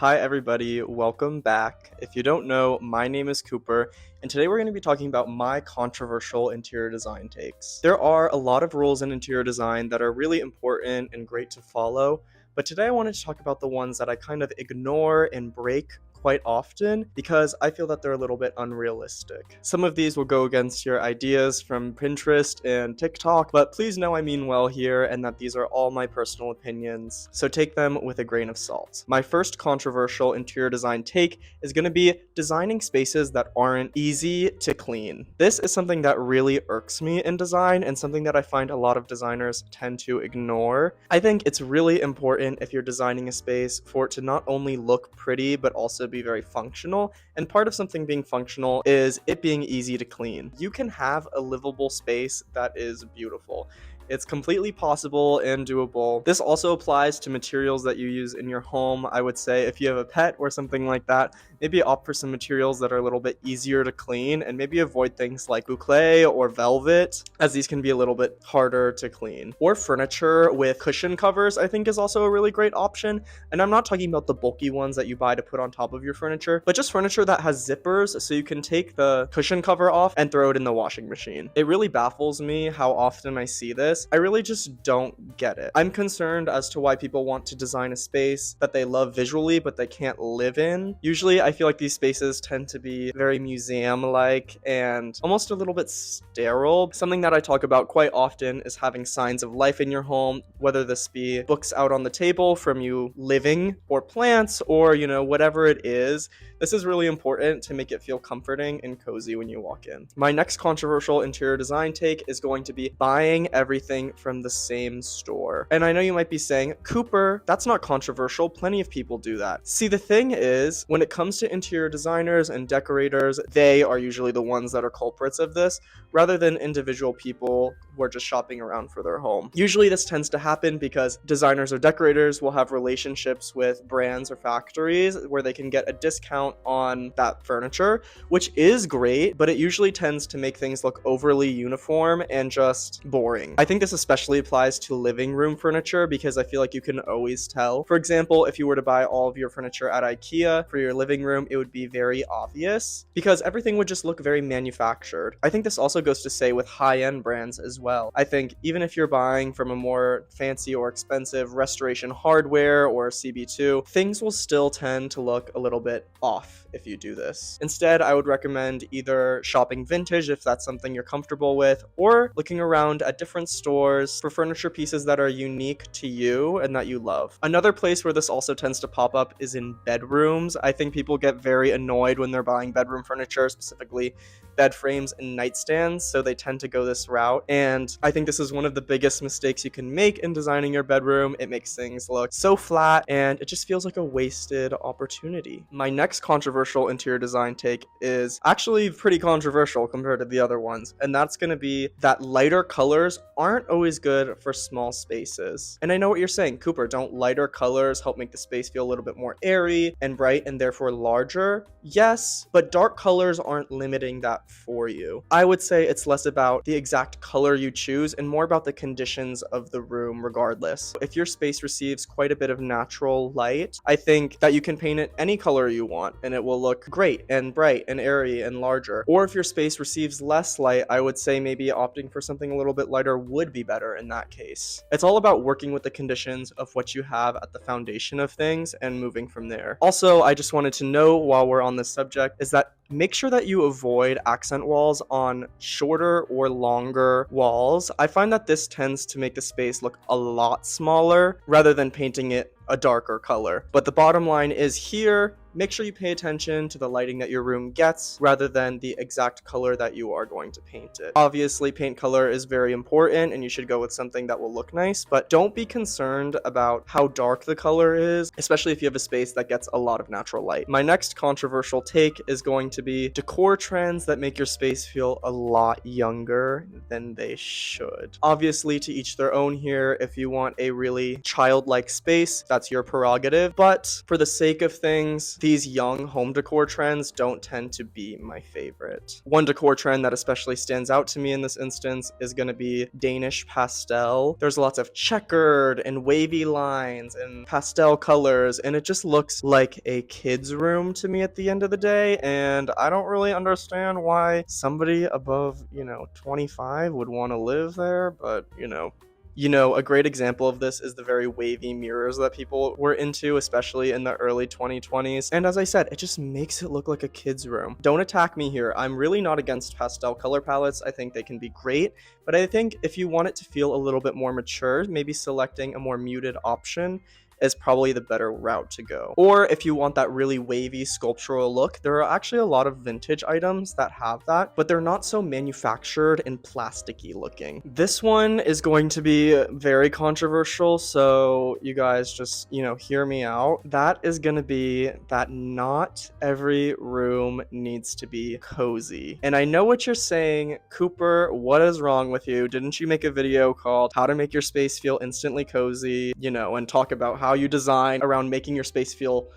Hi everybody, welcome back. If you don't know, my name is Cooper, and today we're going to be talking about my controversial interior design takes. There are a lot of rules in interior design that are really important and great to follow, but today I wanted to talk about the ones that I kind of ignore and break quite often because I feel that they're a little bit unrealistic. Some of these will go against your ideas from Pinterest and TikTok, but please know I mean well here and that these are all my personal opinions, so take them with a grain of salt. My first controversial interior design take is going to be designing spaces that aren't easy to clean. This is something that really irks me in design and something that I find a lot of designers tend to ignore. I think it's really important if you're designing a space for it to not only look pretty but also be very functional, and part of something being functional is it being easy to clean. You can have a livable space that is beautiful. It's completely possible and doable. This also applies to materials that you use in your home. I would say if you have a pet or something like that, maybe opt for some materials that are a little bit easier to clean and maybe avoid things like boucle or velvet, as these can be a little bit harder to clean. Or furniture with cushion covers, I think, is also a really great option. And I'm not talking about the bulky ones that you buy to put on top of your furniture, but just furniture that has zippers so you can take the cushion cover off and throw it in the washing machine. It really baffles me how often I see this. I really just don't get it. I'm concerned as to why people want to design a space that they love visually but they can't live in. Usually I feel like these spaces tend to be very museum-like and almost a little bit sterile. Something that I talk about quite often is having signs of life in your home, whether this be books out on the table from you living, or plants, or whatever it is. This is really important to make it feel comforting and cozy when you walk in. My next controversial interior design take is going to be buying everything from the same store. And I know you might be saying, Cooper, that's not controversial. Plenty of people do that. See, the thing is, when it comes to interior designers and decorators, they are usually the ones that are culprits of this, rather than individual people who are just shopping around for their home. Usually this tends to happen because designers or decorators will have relationships with brands or factories where they can get a discount on that furniture, which is great, but it usually tends to make things look overly uniform and just boring. I think this especially applies to living room furniture because I feel like you can always tell. For example, if you were to buy all of your furniture at IKEA for your living room, it would be very obvious because everything would just look very manufactured. I think this also goes to say with high-end brands as well. I think even if you're buying from a more fancy or expensive Restoration Hardware or CB2, things will still tend to look a little bit off if you do this. Instead, I would recommend either shopping vintage if that's something you're comfortable with, or looking around at different stores for furniture pieces that are unique to you and that you love. Another place where this also tends to pop up is in bedrooms. I think people get very annoyed when they're buying bedroom furniture, specifically bed frames and nightstands, so they tend to go this route. And I think this is one of the biggest mistakes you can make in designing your bedroom. It makes things look so flat and it just feels like a wasted opportunity. My next controversial interior design take is actually pretty controversial compared to the other ones, and that's going to be that lighter colors aren't always good for small spaces. And I know what you're saying, Cooper, don't lighter colors help make the space feel a little bit more airy and bright and therefore larger? Yes, but dark colors aren't limiting that for you. I would say it's less about the exact color you choose and more about the conditions of the room regardless. If your space receives quite a bit of natural light, I think that you can paint it any color you want and it will look great and bright and airy and larger. Or if your space receives less light, I would say maybe opting for something a little bit lighter would be better in that case. It's all about working with the conditions of what you have at the foundation of things and moving from there. Also, I just wanted to know while we're on this subject is that make sure that you avoid accent walls on shorter or longer walls. I find that this tends to make the space look a lot smaller rather than painting it a darker color. But the bottom line is here, make sure you pay attention to the lighting that your room gets rather than the exact color that you are going to paint it. Obviously, paint color is very important and you should go with something that will look nice, but don't be concerned about how dark the color is, especially if you have a space that gets a lot of natural light. My next controversial take is going to be decor trends that make your space feel a lot younger than they should. Obviously, to each their own here. If you want a really childlike space, that's your prerogative, but for the sake of things, these young home decor trends don't tend to be my favorite. One decor trend that especially stands out to me in this instance is going to be Danish pastel. There's lots of checkered and wavy lines and pastel colors, and it just looks like a kid's room to me at the end of the day, and I don't really understand why somebody above, 25 would want to live there, but, a great example of this is the very wavy mirrors that people were into, especially in the early 2020s. And as I said, it just makes it look like a kid's room. Don't attack me here. I'm really not against pastel color palettes. I think they can be great. But I think if you want it to feel a little bit more mature, maybe selecting a more muted option is probably the better route to go. Or if you want that really wavy sculptural look, there are actually a lot of vintage items that have that, but they're not so manufactured and plasticky looking. This one is going to be very controversial, so you guys just, hear me out. That is going to be that not every room needs to be cozy. And I know what you're saying, Cooper, what is wrong with you? Didn't you make a video called How to Make Your Space Feel Instantly Cozy, and talk about how you design around making your space feel,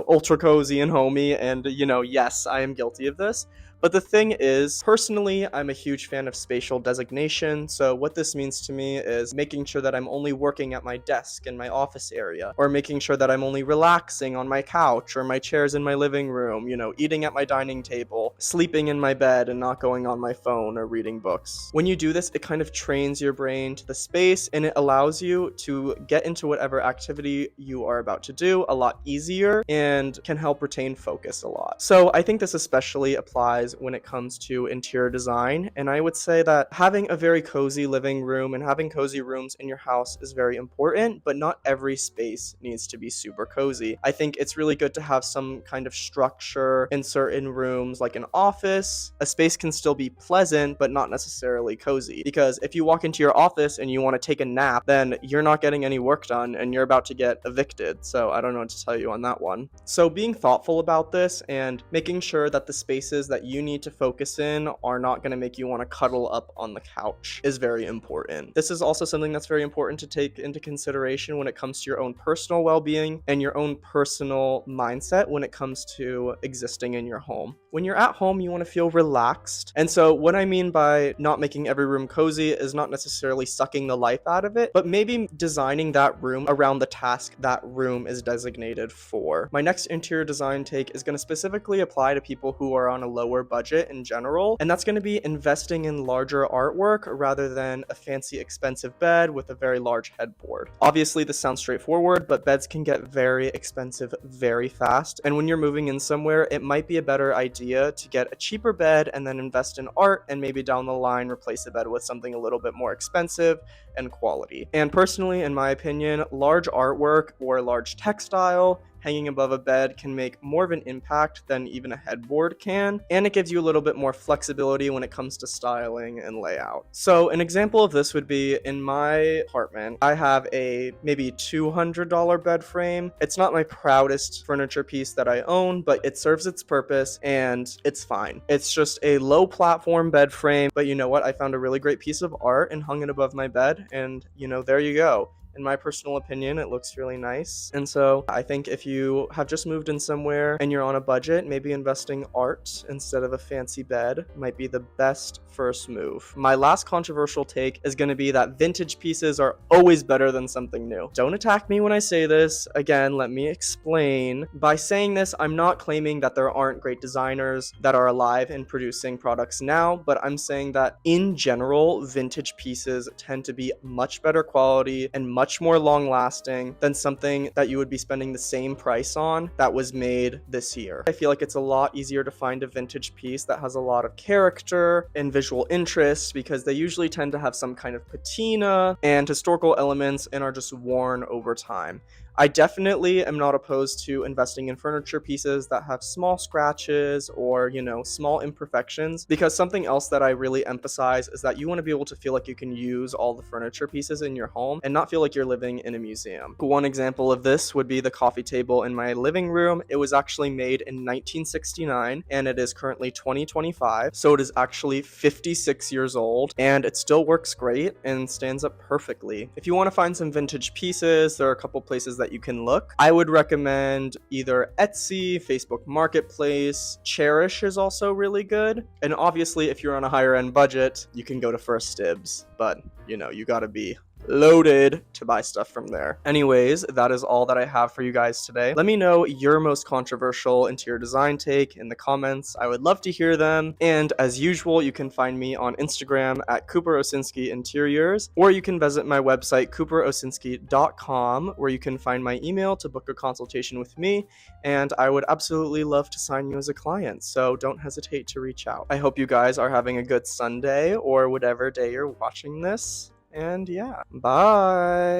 ultra cozy and homey. And, yes, I am guilty of this. But the thing is, personally, I'm a huge fan of spatial designation. So what this means to me is making sure that I'm only working at my desk in my office area, or making sure that I'm only relaxing on my couch or my chairs in my living room, eating at my dining table, sleeping in my bed and not going on my phone or reading books. When you do this, it kind of trains your brain to the space, and it allows you to get into whatever activity you are about to do a lot easier and can help retain focus a lot. So I think this especially applies when it comes to interior design, and I would say that having a very cozy living room and having cozy rooms in your house is very important, but not every space needs to be super cozy. I think it's really good to have some kind of structure in certain rooms, like an office. A space can still be pleasant, but not necessarily cozy, because if you walk into your office and you want to take a nap, then you're not getting any work done and you're about to get evicted. So I don't know what to tell you on that one. So being thoughtful about this and making sure that the spaces that you need to focus in are not going to make you want to cuddle up on the couch is very important. This is also something that's very important to take into consideration when it comes to your own personal well-being and your own personal mindset when it comes to existing in your home. When you're at home, you want to feel relaxed. And so what I mean by not making every room cozy is not necessarily sucking the life out of it, but maybe designing that room around the task that room is designated for. My next interior design take is going to specifically apply to people who are on a lower budget in general, and that's going to be investing in larger artwork rather than a fancy expensive bed with a very large headboard. Obviously this sounds straightforward, but beds can get very expensive very fast, and when you're moving in somewhere, it might be a better idea to get a cheaper bed and then invest in art, and maybe down the line replace the bed with something a little bit more expensive and quality. And personally, in my opinion, large artwork or large textile hanging above a bed can make more of an impact than even a headboard can, and it gives you a little bit more flexibility when it comes to styling and layout. So an example of this would be in my apartment, I have a maybe $200 bed frame. It's not my proudest furniture piece that I own, but it serves its purpose and it's fine. It's just a low platform bed frame, but you know what? I found a really great piece of art and hung it above my bed, and there you go. In my personal opinion, it looks really nice. And so I think if you have just moved in somewhere and you're on a budget, maybe investing art instead of a fancy bed might be the best first move. My last controversial take is going to be that vintage pieces are always better than something new. Don't attack me when I say this. Again, let me explain. By saying this, I'm not claiming that there aren't great designers that are alive and producing products now, but I'm saying that in general, vintage pieces tend to be much better quality and much more long lasting than something that you would be spending the same price on that was made this year. I feel like it's a lot easier to find a vintage piece that has a lot of character and visual interest because they usually tend to have some kind of patina and historical elements and are just worn over time. I definitely am not opposed to investing in furniture pieces that have small scratches or, small imperfections, because something else that I really emphasize is that you want to be able to feel like you can use all the furniture pieces in your home and not feel like you're living in a museum. One example of this would be the coffee table in my living room. It was actually made in 1969 and it is currently 2025, so it is actually 56 years old and it still works great and stands up perfectly. If you want to find some vintage pieces, there are a couple places that you can look. I would recommend either Etsy, Facebook Marketplace. Cherish is also really good. And obviously, if you're on a higher end budget, you can go to 1stDibs. But, you gotta be loaded to buy stuff from there. Anyways, that is all that I have for you guys today. Let me know your most controversial interior design take in the comments. I would love to hear them. And as usual, you can find me on Instagram at Cooper Osinski Interiors, or you can visit my website, cooperosinski.com, where you can find my email to book a consultation with me. And I would absolutely love to sign you as a client, so don't hesitate to reach out. I hope you guys are having a good Sunday or whatever day you're watching this. And yeah, bye.